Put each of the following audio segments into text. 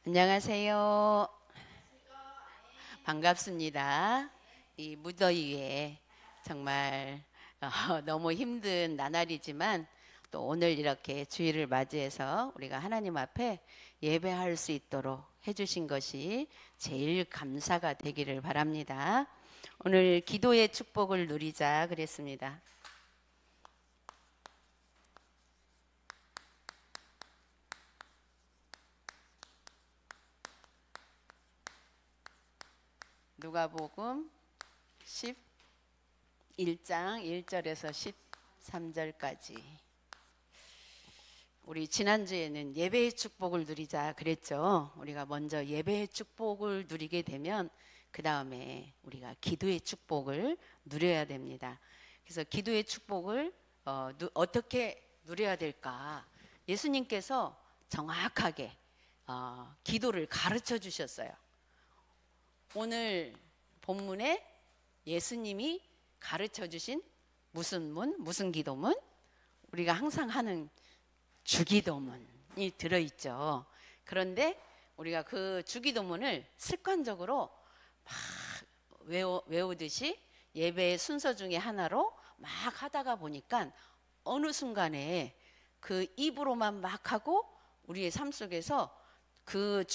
안녕하세요. 반갑습니다. 이 무더위에 정말 너무 힘든 나날이지만 또 오늘 이렇게 주일을 맞이해서 우리가 하나님 앞에 예배할 수 있도록 해주신 것이 제일 감사가 되기를 바랍니다. 오늘 기도의 축복을 누리자 그랬습니다. 누가복음 11장 1절에서 13절까지. 우리 지난주에는 예배의 축복을 누리자 그랬죠. 우리가 먼저 예배의 축복을 누리게 되면 그 다음에 우리가 기도의 축복을 누려야 됩니다. 그래서 기도의 축복을 어떻게 누려야 될까? 예수님께서 정확하게 기도를 가르쳐 주셨어요. 오늘 본문에 예수님이 가르쳐 주신 무슨 기도문? 우리가 항상 하는 주기도문이 들어있죠. 그런데 우리가 그 주기도문을 습관적으로 막 외우듯이 예배의 순서 중에 하나로 막 하다가 보니까 어느 순간에 그 입으로만 막 하고 우리의 삶 속에서 그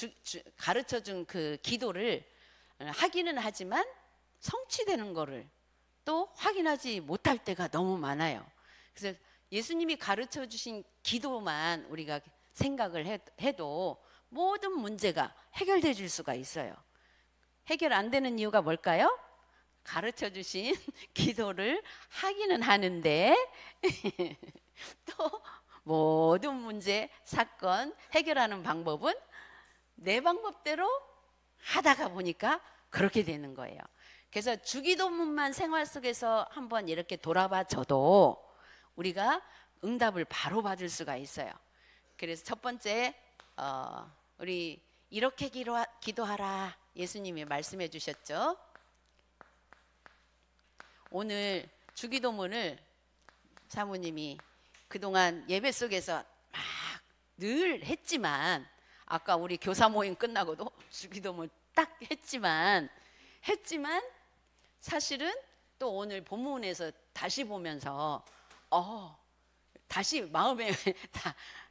가르쳐 준 그 기도를 하기는 하지만 성취되는 거를 또 확인하지 못할 때가 너무 많아요. 그래서 예수님이 가르쳐 주신 기도만 우리가 생각을 해도 모든 문제가 해결돼 줄 수가 있어요. 해결 안 되는 이유가 뭘까요? 가르쳐 주신 기도를 하기는 하는데 또 모든 문제, 사건 해결하는 방법은 내 방법대로 하다가 보니까 그렇게 되는 거예요. 그래서 주기도문만 생활 속에서 한번 이렇게 돌아봐 줘도 우리가 응답을 바로 받을 수가 있어요. 그래서 첫 번째 우리 이렇게 기도하라 예수님이 말씀해 주셨죠. 오늘 주기도문을 사모님이 그동안 예배 속에서 막 늘 했지만 아까 우리 교사 모임 끝나고도 주기도문 딱 했지만 사실은 또 오늘 본문에서 다시 보면서 다시 마음에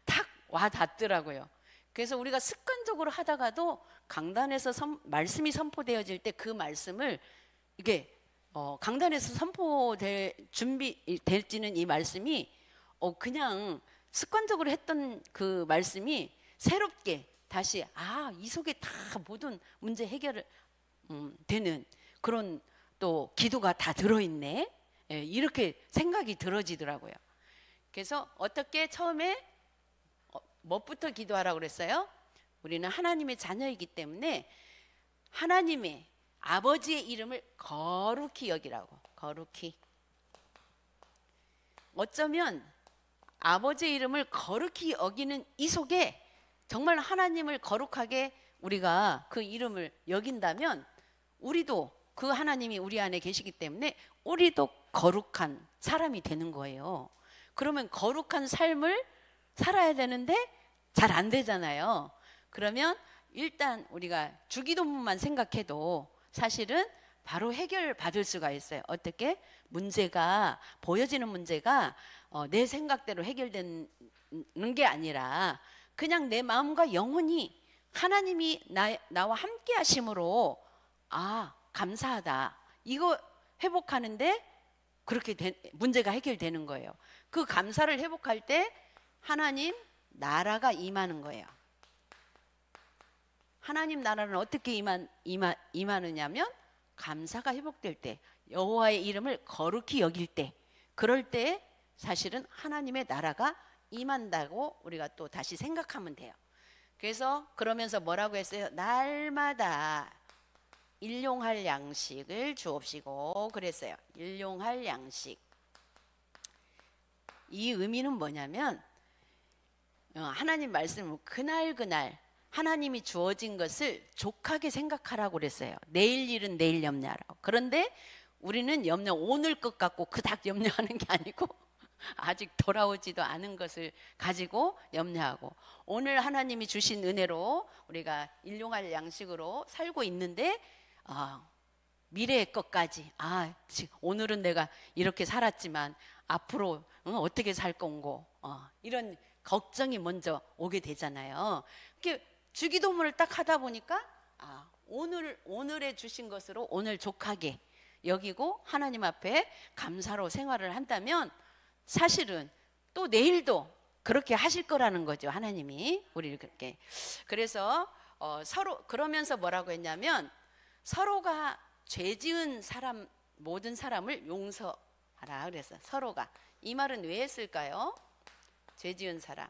탁 와닿더라고요. 그래서 우리가 습관적으로 하다가도 강단에서 말씀이 선포되어질 때 그 말씀을 이게 강단에서 선포될 준비될지는 이 말씀이 그냥 습관적으로 했던 그 말씀이 새롭게 다시 이 속에 다 모든 문제 해결을 되는 그런 또 기도가 다 들어있네. 이렇게 생각이 들어지더라고요. 그래서 어떻게 처음에 뭐부터 기도하라고 그랬어요? 우리는 하나님의 자녀이기 때문에 하나님의 아버지의 이름을 거룩히 여기라고. 거룩히. 어쩌면 아버지의 이름을 거룩히 여기는 이 속에 정말 하나님을 거룩하게 우리가 그 이름을 여긴다면 우리도 그 하나님이 우리 안에 계시기 때문에 우리도 거룩한 사람이 되는 거예요. 그러면 거룩한 삶을 살아야 되는데 잘 안 되잖아요. 그러면 일단 우리가 주기도문만 생각해도 사실은 바로 해결받을 수가 있어요. 어떻게? 문제가 보여지는 문제가 내 생각대로 해결되는 게 아니라 그냥 내 마음과 영혼이 하나님이 나와 함께 하심으로 감사하다. 이거 회복하는데 그렇게 문제가 해결되는 거예요. 그 감사를 회복할 때 하나님 나라가 임하는 거예요. 하나님 나라는 어떻게 임하느냐면 감사가 회복될 때 여호와의 이름을 거룩히 여길 때 그럴 때 사실은 하나님의 나라가 임한다고 우리가 또 다시 생각하면 돼요. 그래서 그러면서 뭐라고 했어요? 날마다 일용할 양식을 주옵시고 그랬어요. 일용할 양식. 이 의미는 뭐냐면 하나님 말씀을 그날 하나님이 주어진 것을 족하게 생각하라고 그랬어요. 내일 일은 내일 염려하라고. 그런데 우리는 오늘 것 갖고 그닥 염려하는 게 아니고 아직 돌아오지도 않은 것을 가지고 염려하고, 오늘 하나님이 주신 은혜로 우리가 일용할 양식으로 살고 있는데 미래의 것까지, 오늘은 내가 이렇게 살았지만 앞으로 어떻게 살 건고, 이런 걱정이 먼저 오게 되잖아요. 이렇게 주기도문을 딱 하다 보니까 오늘에 주신 것으로 오늘 족하게 여기고 하나님 앞에 감사로 생활을 한다면 사실은 또 내일도 그렇게 하실 거라는 거죠. 하나님이 우리를 그렇게. 그래서 서로 그러면서 뭐라고 했냐면, 서로가 죄 지은 사람, 모든 사람을 용서하라. 그래서 서로가, 이 말은 왜 했을까요? 죄 지은 사람,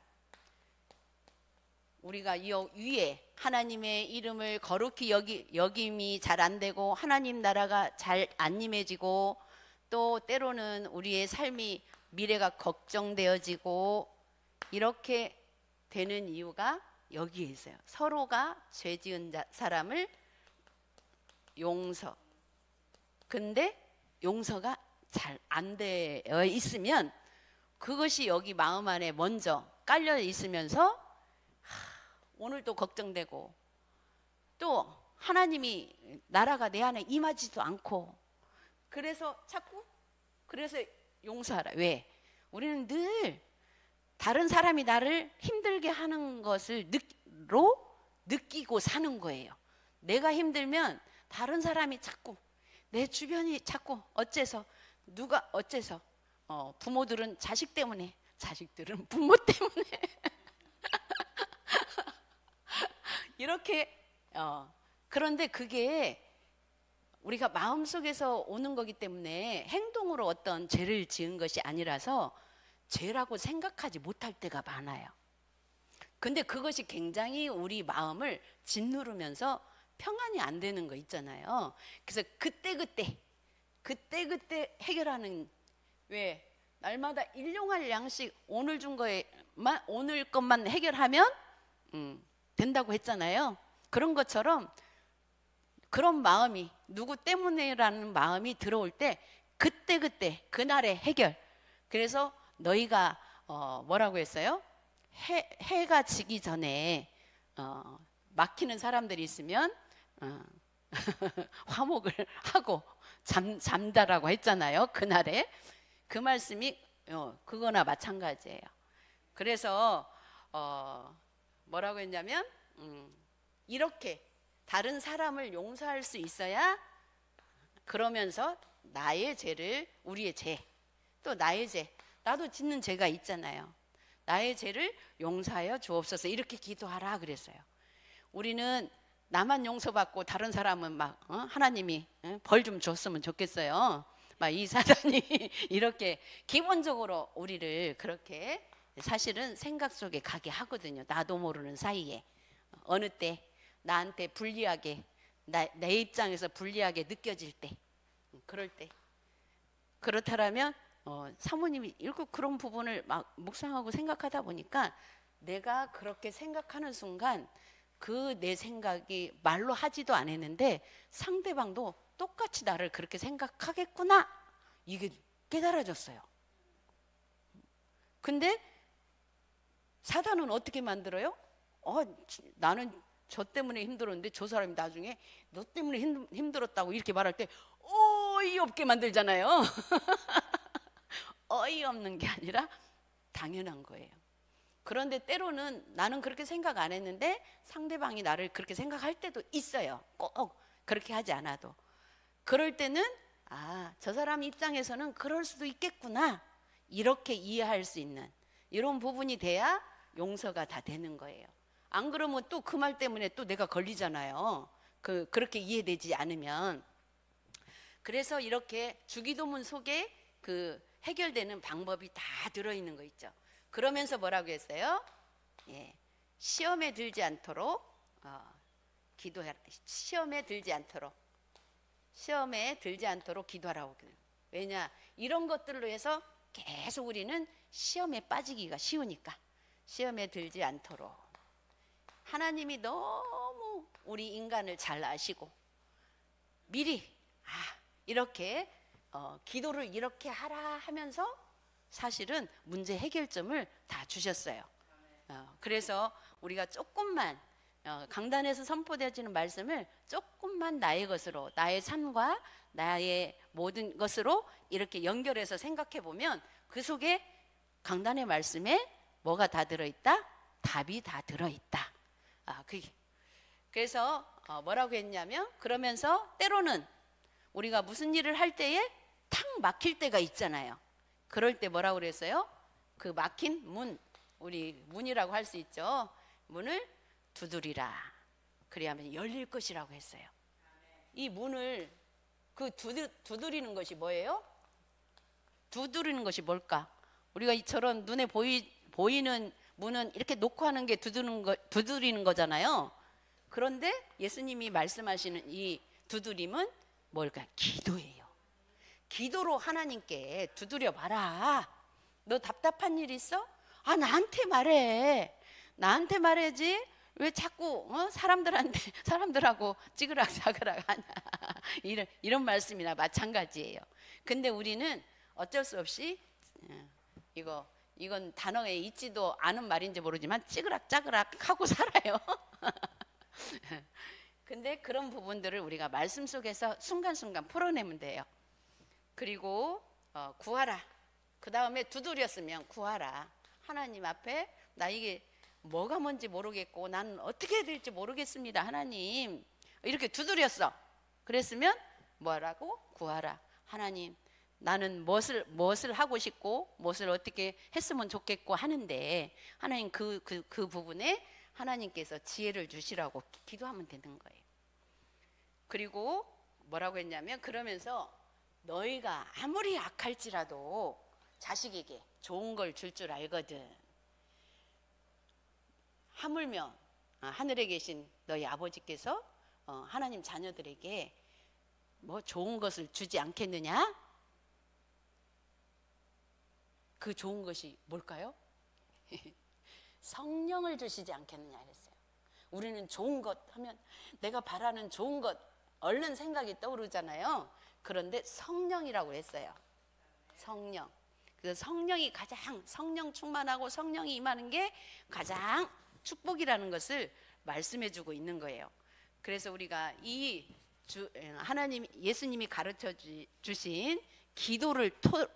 우리가 이 위에 하나님의 이름을 거룩히 여김이 잘 안 되고 하나님 나라가 잘 안 임해지고, 또 때로는 우리의 삶이 미래가 걱정되어지고 이렇게 되는 이유가 여기에 있어요. 서로가 죄 지은 사람을 용서. 근데 용서가 잘 안 되어 있으면 그것이 여기 마음 안에 먼저 깔려 있으면서 오늘도 걱정되고, 또 하나님이 나라가 내 안에 임하지도 않고, 그래서 용서하라. 왜? 우리는 늘 다른 사람이 나를 힘들게 하는 것을 느끼고 사는 거예요. 내가 힘들면 다른 사람이 자꾸, 내 주변이 자꾸 어째서, 누가 어째서, 부모들은 자식 때문에, 자식들은 부모 때문에 이렇게 그런데 그게 우리가 마음속에서 오는 거기 때문에 행동으로 어떤 죄를 지은 것이 아니라서 죄라고 생각하지 못할 때가 많아요. 근데 그것이 굉장히 우리 마음을 짓누르면서 평안이 안 되는 거 있잖아요. 그래서 그때그때 해결하는, 왜 날마다 일용할 양식 오늘 준 거에만, 오늘 것만 해결하면 된다고 했잖아요. 그런 것처럼 그런 마음이, 누구 때문에라는 마음이 들어올 때 그때 그날의 해결. 그래서 너희가 뭐라고 했어요? 해가 지기 전에 막히는 사람들이 있으면 화목을 하고 잠자라고 했잖아요. 그날에 그 말씀이 그거나 마찬가지예요. 그래서 뭐라고 했냐면 이렇게 다른 사람을 용서할 수 있어야, 그러면서 나의 죄를, 우리의 죄, 또 나의 죄, 나도 짓는 죄가 있잖아요. 나의 죄를 용서하여 주옵소서, 이렇게 기도하라 그랬어요. 우리는 나만 용서받고 다른 사람은 막 하나님이 벌 좀 줬으면 좋겠어요. 막 이 사단이 이렇게 기본적으로 우리를 그렇게 사실은 생각 속에 가게 하거든요. 나도 모르는 사이에 어느 때 나한테 불리하게, 내 입장에서 불리하게 느껴질 때, 그럴 때, 그렇다면 사모님이 이렇게 그런 부분을 막 묵상하고 생각하다 보니까 내가 그렇게 생각하는 순간 그 내 생각이 말로 하지도 않았는데 상대방도 똑같이 나를 그렇게 생각하겠구나, 이게 깨달아졌어요. 근데 사단은 어떻게 만들어요? 나는 저 때문에 힘들었는데 저 사람이 나중에 너 때문에 힘들었다고 이렇게 말할 때 어이없게 만들잖아요. 어이없는 게 아니라 당연한 거예요. 그런데 때로는 나는 그렇게 생각 안 했는데 상대방이 나를 그렇게 생각할 때도 있어요. 꼭 그렇게 하지 않아도. 그럴 때는 저 사람 입장에서는 그럴 수도 있겠구나, 이렇게 이해할 수 있는 이런 부분이 돼야 용서가 다 되는 거예요. 안 그러면 또 그 말 때문에 또 내가 걸리잖아요. 그렇게 이해되지 않으면. 그래서 이렇게 주기도문 속에 그 해결되는 방법이 다 들어있는 거 있죠. 그러면서 뭐라고 했어요? 시험에 들지 않도록 기도해라. 시험에 들지 않도록 기도하라고. 왜냐, 이런 것들로 해서 계속 우리는 시험에 빠지기가 쉬우니까. 시험에 들지 않도록. 하나님이 너무 우리 인간을 잘 아시고 미리 이렇게 기도를 이렇게 하라 하면서 사실은 문제 해결점을 다 주셨어요. 그래서 우리가 조금만 강단에서 선포되어지는 말씀을 조금만 나의 것으로, 나의 삶과 나의 모든 것으로 이렇게 연결해서 생각해 보면 그 속에 강단의 말씀에 뭐가 다 들어있다? 답이 다 들어있다. 그래서 뭐라고 했냐면, 그러면서 때로는 우리가 무슨 일을 할 때에 탁 막힐 때가 있잖아요. 그럴 때 뭐라고 그랬어요? 그 막힌 문, 우리 문이라고 할 수 있죠. 문을 두드리라. 그래야만 열릴 것이라고 했어요. 이 문을 두드리는 것이 뭐예요? 두드리는 것이 뭘까? 우리가 이처럼 눈에 보이는 문은 이렇게 놓고 하는 게 두드리는 거잖아요. 그런데 예수님이 말씀하시는 이 두드림은 뭘까? 기도예요. 기도로 하나님께 두드려 봐라. 너 답답한 일 있어? 나한테 말해. 나한테 말해야지. 왜 자꾸 사람들하고 찌그락자그락 하냐. 이런 말씀이나 마찬가지예요. 근데 우리는 어쩔 수 없이 이건 단어에 있지도 않은 말인지 모르지만 찌그락짜그락 하고 살아요. 근데 그런 부분들을 우리가 말씀 속에서 순간순간 풀어내면 돼요. 그리고 구하라. 그 다음에 두드렸으면 구하라. 하나님 앞에 나 이게 뭐가 뭔지 모르겠고 나는 어떻게 해야 될지 모르겠습니다. 하나님, 이렇게 두드렸어. 그랬으면 뭐라고? 구하라. 하나님, 나는 무엇을 하고 싶고 무엇을 어떻게 했으면 좋겠고 하는데, 하나님 그 부분에 하나님께서 지혜를 주시라고 기도하면 되는 거예요. 그리고 뭐라고 했냐면, 그러면서 너희가 아무리 악할지라도 자식에게 좋은 걸 줄 줄 알거든. 하물며 하늘에 계신 너희 아버지께서 하나님 자녀들에게 뭐 좋은 것을 주지 않겠느냐? 그 좋은 것이 뭘까요? 성령을 주시지 않겠느냐 했어요. 우리는 좋은 것 하면 내가 바라는 좋은 것 얼른 생각이 떠오르잖아요. 그런데 성령이라고 했어요. 성령. 그래서 성령 충만하고 성령이 임하는 게 가장 축복이라는 것을 말씀해 주고 있는 거예요. 그래서 우리가 하나님, 예수님이 가르쳐 주신 기도를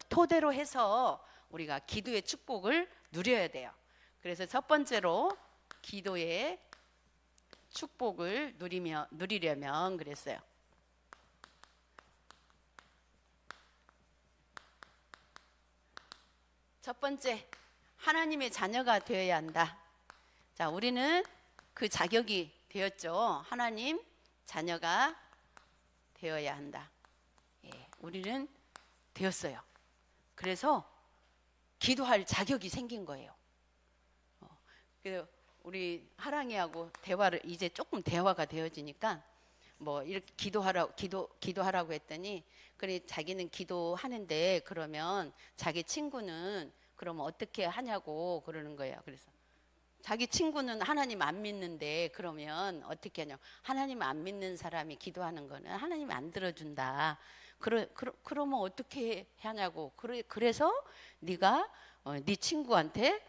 토대로 해서 우리가 기도의 축복을 누려야 돼요. 그래서 첫 번째로 기도의 축복을 누리려면 그랬어요. 첫 번째, 하나님의 자녀가 되어야 한다. 자, 우리는 그 자격이 되었죠. 하나님 자녀가 되어야 한다. 우리는 되었어요. 그래서 기도할 자격이 생긴 거예요. 그래서 우리 하랑이하고 이제 조금 대화가 되어지니까 뭐 이렇게 기도하라고 했더니, 그래 자기는 기도하는데 그러면 자기 친구는 그러면 어떻게 하냐고 그러는 거예요. 그래서 자기 친구는 하나님 안 믿는데 그러면 어떻게 하냐고. 하나님 안 믿는 사람이 기도하는 거는 하나님이 안 들어준다. 그러면 어떻게 하냐고. 그래서 네가 네 친구한테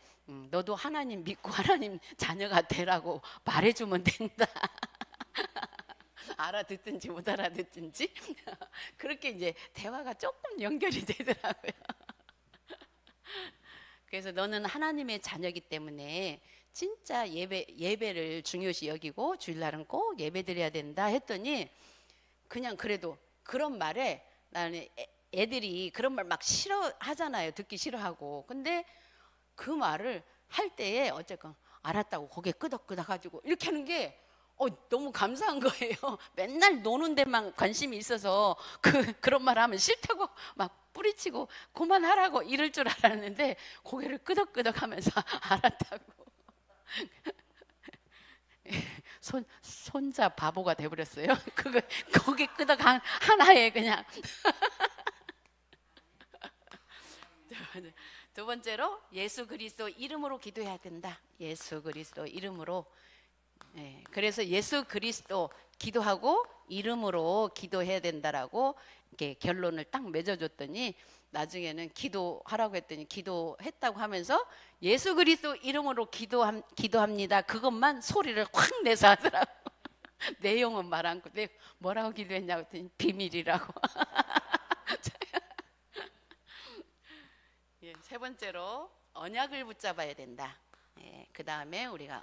너도 하나님 믿고 하나님 자녀가 되라고 말해주면 된다. 알아듣든지 못 알아듣든지 그렇게 이제 대화가 조금 연결이 되더라고요. 그래서 너는 하나님의 자녀이기 때문에 진짜 예배를 중요시 여기고 주일날은 꼭 예배드려야 된다 했더니, 그냥 그래도 그런 말에 나는 애들이 그런 말 막 싫어하잖아요. 듣기 싫어하고. 근데 그 말을 할 때에 어쨌건 알았다고 고개 끄덕끄덕 가지고 이렇게 하는 게 너무 감사한 거예요. 맨날 노는 데만 관심이 있어서 그런 말 하면 싫다고 막 뿌리치고 그만하라고 이럴 줄 알았는데 고개를 끄덕끄덕 하면서 알았다고. 손자 바보가 돼버렸어요. 고개 끄덕 하나에 그냥. 두 번째로 예수 그리스도 이름으로 기도해야 된다. 예수 그리스도 이름으로. 그래서 예수 그리스도 기도하고 이름으로 기도해야 된다라고 이렇게 결론을 딱 맺어줬더니 나중에는 기도하라고 했더니 기도했다고 하면서 예수 그리스도 이름으로 기도합니다. 그것만 소리를 확 내서 하더라고. 내용은 말 않고 뭐라고 기도했냐고 했더니 비밀이라고. 예, 세 번째로 언약을 붙잡아야 된다. 예, 그 다음에 우리가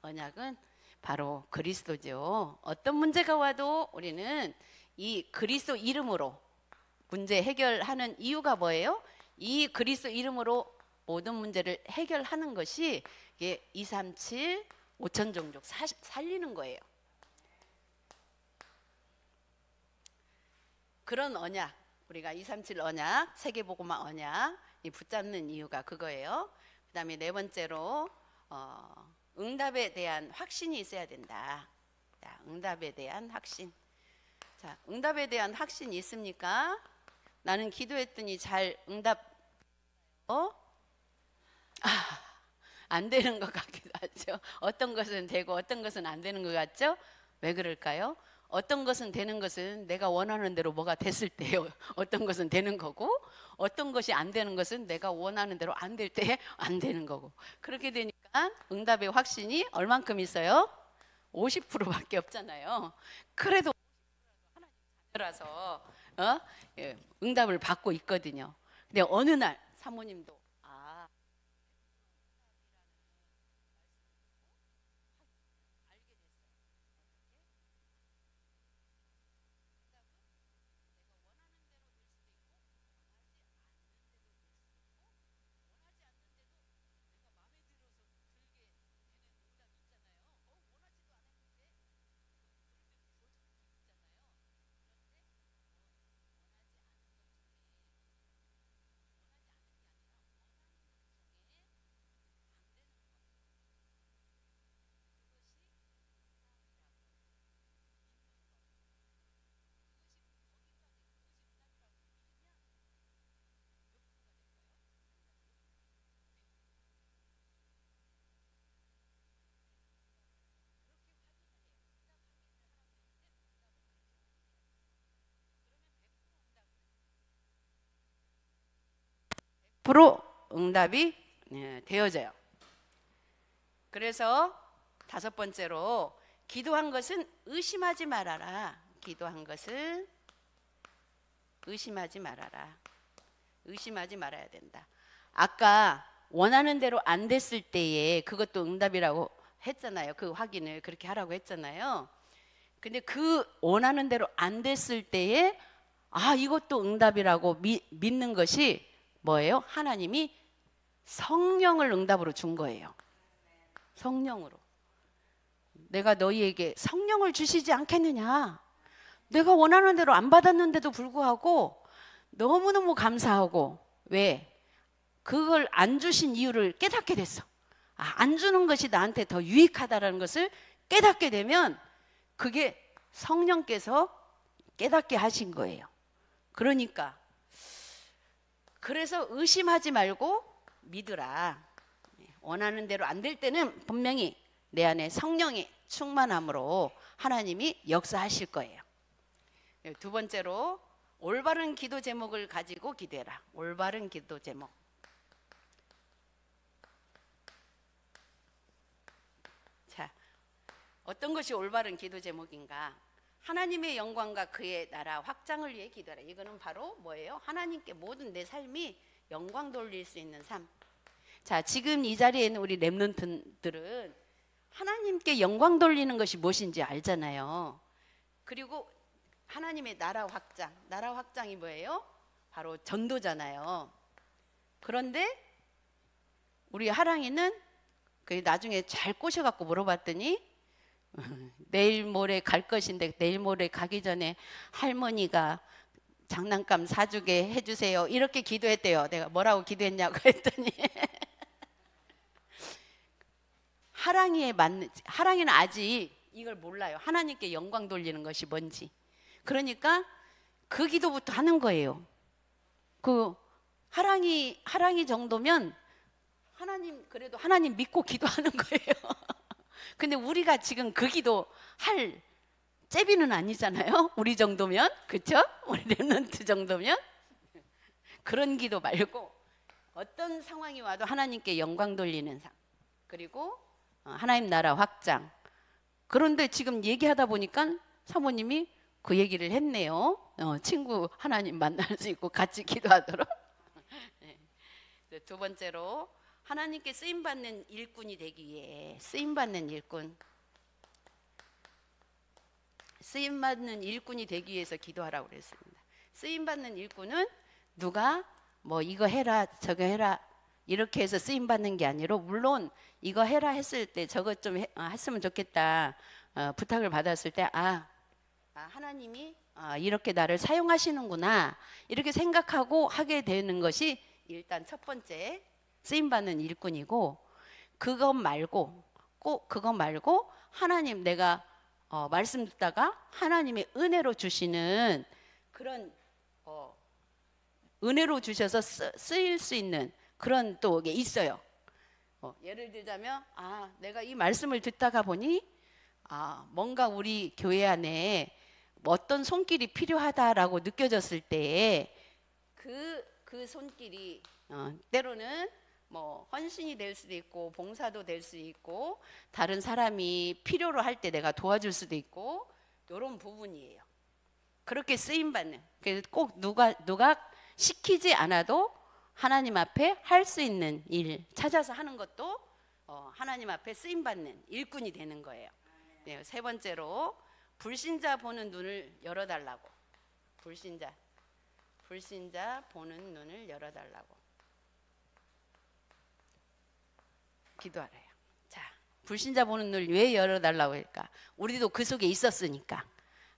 언약은 바로 그리스도죠. 어떤 문제가 와도 우리는 이 그리스도 이름으로 문제 해결하는 이유가 뭐예요? 이 그리스도 이름으로 모든 문제를 해결하는 것이 이게 237 5천 종족 살리는 거예요. 그런 언약, 우리가 237 언약, 세계복음화 언약 이 붙잡는 이유가 그거예요. 그 다음에 네 번째로 응답에 대한 확신이 있어야 된다. 자, 응답에 대한 확신. 자, 응답에 대한 확신이 있습니까? 나는 기도했더니 잘 안 되는 것 같기도 하죠. 어떤 것은 되고 어떤 것은 안 되는 것 같죠? 왜 그럴까요? 어떤 것은 되는 것은 내가 원하는 대로 뭐가 됐을 때요. 어떤 것은 되는 거고 어떤 것이 안 되는 것은 내가 원하는 대로 안 될 때 안 되는 거고. 그렇게 되니까 응답의 확신이 얼만큼 있어요? 50%밖에 없잖아요. 그래도 하나님 자녀라서 응답을 받고 있거든요. 근데 어느 날 사모님도 프로 응답이 되어져요. 그래서 다섯 번째로 기도한 것은 의심하지 말아라. 기도한 것은 의심하지 말아라. 의심하지 말아야 된다. 아까 원하는 대로 안 됐을 때에 그것도 응답이라고 했잖아요. 그 확인을 그렇게 하라고 했잖아요. 근데 그 원하는 대로 안 됐을 때에 이것도 응답이라고 믿는 것이 뭐예요? 하나님이 성령을 응답으로 준 거예요. 성령으로. 내가 너희에게 성령을 주시지 않겠느냐. 내가 원하는 대로 안 받았는데도 불구하고 너무너무 감사하고 왜? 그걸 안 주신 이유를 깨닫게 됐어. 안 주는 것이 나한테 더 유익하다는 것을 깨닫게 되면 그게 성령께서 깨닫게 하신 거예요. 그러니까 그래서 의심하지 말고 믿으라. 원하는 대로 안 될 때는 분명히 내 안에 성령이 충만함으로 하나님이 역사하실 거예요. 두 번째로 올바른 기도 제목을 가지고 기도해라. 올바른 기도 제목. 자, 어떤 것이 올바른 기도 제목인가? 하나님의 영광과 그의 나라 확장을 위해 기도하라. 이거는 바로 뭐예요? 하나님께 모든 내 삶이 영광 돌릴 수 있는 삶. 자, 지금 이 자리에 있는 우리 렘넌트들은 하나님께 영광 돌리는 것이 무엇인지 알잖아요. 그리고 하나님의 나라 확장. 나라 확장이 뭐예요? 바로 전도잖아요. 그런데 우리 하랑이는 나중에 잘 꼬셔갖고 물어봤더니 내일 모레 갈 것인데 내일 모레 가기 전에 할머니가 장난감 사주게 해주세요. 이렇게 기도했대요. 내가 뭐라고 기도했냐고 했더니 하랑이는 아직 이걸 몰라요. 하나님께 영광 돌리는 것이 뭔지. 그러니까 그 기도부터 하는 거예요. 그 하랑이 정도면 그래도 하나님 믿고 기도하는 거예요. 근데 우리가 지금 그 기도 할 제비는 아니잖아요. 우리 정도면, 그렇죠? 우리 랩런트 정도면. 그런 기도 말고 어떤 상황이 와도 하나님께 영광 돌리는 삶, 그리고 하나님 나라 확장. 그런데 지금 얘기하다 보니까 사모님이 그 얘기를 했네요. 친구 하나님 만날 수 있고 같이 기도하도록. 네. 두 번째로 하나님께 쓰임받는 일꾼이 되기 위해, 쓰임받는 일꾼, 쓰임받는 일꾼이 되기 위해서 기도하라고 그랬습니다. 쓰임받는 일꾼은 누가 뭐 이거 해라 저거 해라 이렇게 해서 쓰임받는 게 아니라, 물론 이거 해라 했을 때 저거 좀 했으면 좋겠다 부탁을 받았을 때 하나님이 이렇게 나를 사용하시는구나 이렇게 생각하고 하게 되는 것이 일단 첫 번째 쓰임받는 일꾼이고, 그것 말고 꼭 그것 말고 하나님 내가 말씀 듣다가 하나님의 은혜로 주시는 그런 은혜로 주셔서 쓰일 수 있는 그런 또 게 있어요. 예를 들자면 내가 이 말씀을 듣다가 보니 뭔가 우리 교회 안에 어떤 손길이 필요하다라고 느껴졌을 때에 그 손길이 때로는 뭐 헌신이 될 수도 있고 봉사도 될 수 있고 다른 사람이 필요로 할 때 내가 도와줄 수도 있고 이런 부분이에요. 그렇게 쓰임 받는, 그래서 꼭 누가 시키지 않아도 하나님 앞에 할 수 있는 일 찾아서 하는 것도 하나님 앞에 쓰임 받는 일꾼이 되는 거예요. 네, 세 번째로 불신자 보는 눈을 열어달라고. 불신자 보는 눈을 열어달라고 기도하래요. 자, 불신자 보는 눈을 왜 열어달라고 할까? 우리도 그 속에 있었으니까.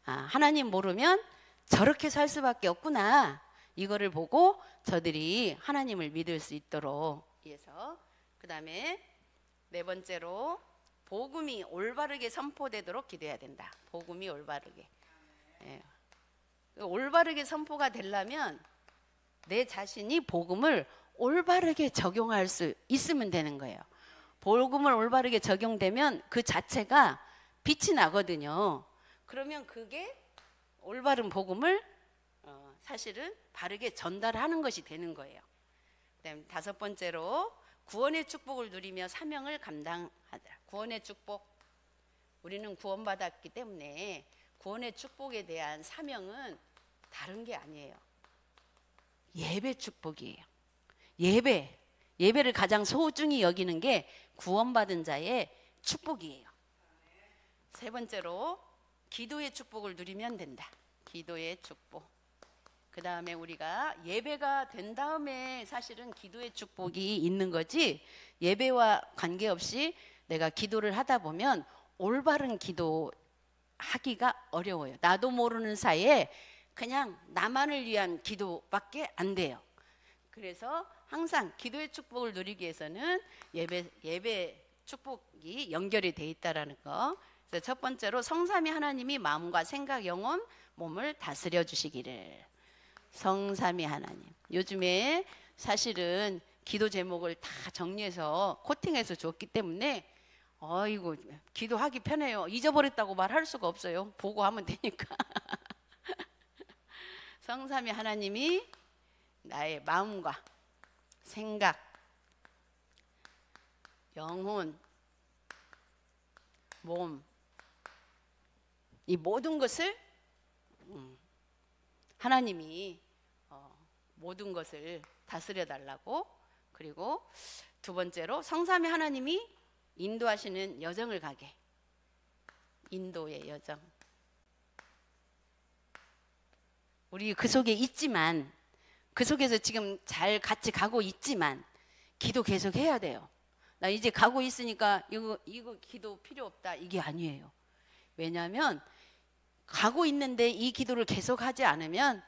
하나님 모르면 저렇게 살 수밖에 없구나. 이거를 보고 저들이 하나님을 믿을 수 있도록 위해서. 그 다음에 네 번째로 복음이 올바르게 선포되도록 기도해야 된다. 복음이 올바르게. 예. 올바르게 선포가 되려면 내 자신이 복음을 올바르게 적용할 수 있으면 되는 거예요. 복음을 올바르게 적용되면 그 자체가 빛이 나거든요. 그러면 그게 올바른 복음을 사실은 바르게 전달하는 것이 되는 거예요. 그다음 다섯 번째로 구원의 축복을 누리며 사명을 감당하자. 구원의 축복. 우리는 구원받았기 때문에 구원의 축복에 대한 사명은 다른 게 아니에요. 예배 축복이에요. 예배를 가장 소중히 여기는 게 구원받은 자의 축복이에요. 세 번째로 기도의 축복을 누리면 된다. 기도의 축복. 그 다음에 우리가 예배가 된 다음에 사실은 기도의 축복이 있는 거지, 예배와 관계없이 내가 기도를 하다 보면 올바른 기도 하기가 어려워요. 나도 모르는 사이에 그냥 나만을 위한 기도밖에 안 돼요. 그래서 항상 기도의 축복을 누리기 위해서는 예배 축복이 연결이 돼 있다라는 거. 그래서 첫 번째로 성삼위 하나님이 마음과 생각, 영혼, 몸을 다스려 주시기를. 성삼위 하나님. 요즘에 사실은 기도 제목을 다 정리해서 코팅해서 줬기 때문에 아이고 기도하기 편해요. 잊어버렸다고 말할 수가 없어요. 보고 하면 되니까. 성삼위 하나님이 나의 마음과 생각, 영혼, 몸, 이 모든 것을 하나님이 모든 것을 다스려 달라고. 그리고 두 번째로 성삼위 하나님이 인도하시는 여정을 가게. 인도의 여정. 우리 그 속에 있지만, 그 속에서 지금 잘 같이 가고 있지만 기도 계속 해야 돼요. 나 이제 가고 있으니까 이거 기도 필요 없다, 이게 아니에요. 왜냐하면 가고 있는데 이 기도를 계속 하지 않으면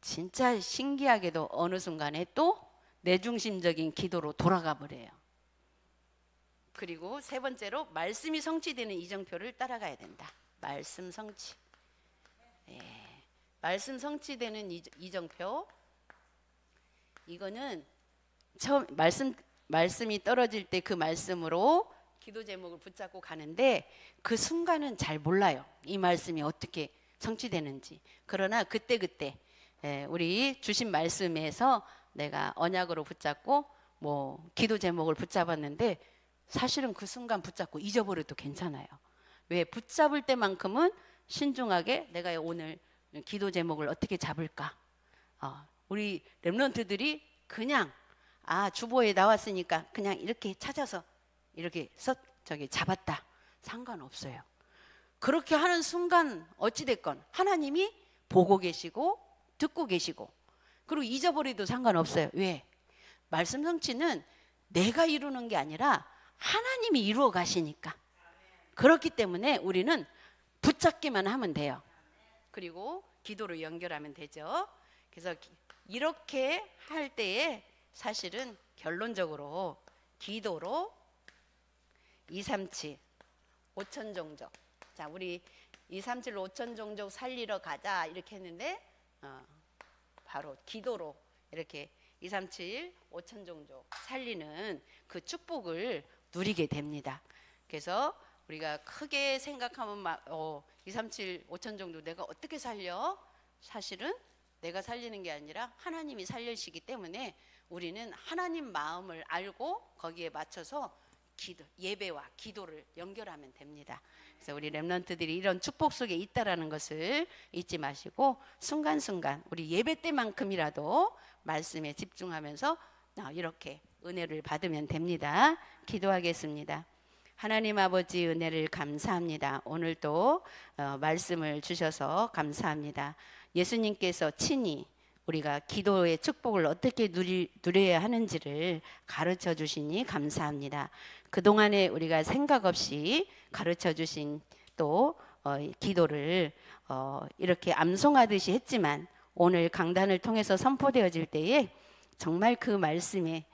진짜 신기하게도 어느 순간에 또 내중심적인 기도로 돌아가 버려요. 그리고 세 번째로 말씀이 성취되는 이정표를 따라가야 된다. 말씀 성취. 말씀 성취되는 이정표. 이거는 처음 말씀이 떨어질 때 그 말씀으로 기도 제목을 붙잡고 가는데 그 순간은 잘 몰라요. 이 말씀이 어떻게 성취되는지. 그러나 그때그때 우리 주신 말씀에서 내가 언약으로 붙잡고 뭐 기도 제목을 붙잡았는데 사실은 그 순간 붙잡고 잊어버려도 괜찮아요. 왜? 붙잡을 때만큼은 신중하게 내가 오늘 기도 제목을 어떻게 잡을까? 우리 렘넌트들이 그냥 주보에 나왔으니까 그냥 이렇게 찾아서 이렇게 잡았다. 상관없어요. 그렇게 하는 순간 어찌됐건 하나님이 보고 계시고 듣고 계시고 그리고 잊어버려도 상관없어요. 왜? 말씀 성취는 내가 이루는 게 아니라 하나님이 이루어 가시니까. 그렇기 때문에 우리는 붙잡기만 하면 돼요. 그리고 기도로 연결하면 되죠. 그래서 이렇게 할 때에 사실은 결론적으로 기도로 237 5천종족. 자, 우리 237 5천종족 살리러 가자 이렇게 했는데 바로 기도로 이렇게 237 5천종족 살리는 그 축복을 누리게 됩니다. 그래서 우리가 크게 생각하면 237 5천종족 내가 어떻게 살려? 사실은 내가 살리는 게 아니라 하나님이 살리시기 때문에 우리는 하나님 마음을 알고 거기에 맞춰서 예배와 기도를 연결하면 됩니다. 그래서 우리 렘넌트들이 이런 축복 속에 있다라는 것을 잊지 마시고 순간순간 우리 예배 때만큼이라도 말씀에 집중하면서 이렇게 은혜를 받으면 됩니다. 기도하겠습니다. 하나님 아버지 은혜를 감사합니다. 오늘도 말씀을 주셔서 감사합니다. 예수님께서 친히 우리가 기도의 축복을 어떻게 누려야 하는지를 가르쳐 주시니 감사합니다. 그동안에 우리가 생각 없이 가르쳐 주신 또 기도를 이렇게 암송하듯이 했지만 오늘 강단을 통해서 선포되어질 때에 정말 그 말씀에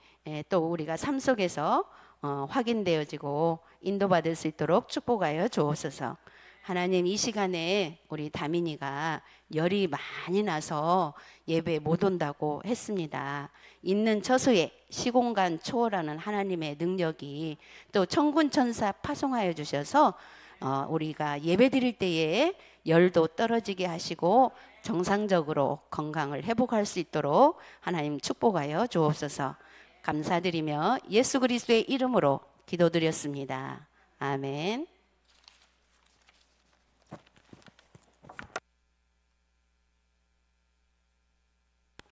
또 우리가 삶 속에서 확인되어지고 인도받을 수 있도록 축복하여 주옵소서. 하나님, 이 시간에 우리 다민이가 열이 많이 나서 예배 못 온다고 했습니다. 있는 처소에 시공간 초월하는 하나님의 능력이 또 천군천사 파송하여 주셔서 우리가 예배 드릴 때에 열도 떨어지게 하시고 정상적으로 건강을 회복할 수 있도록 하나님 축복하여 주옵소서. 감사드리며 예수 그리스도의 이름으로 기도드렸습니다. 아멘.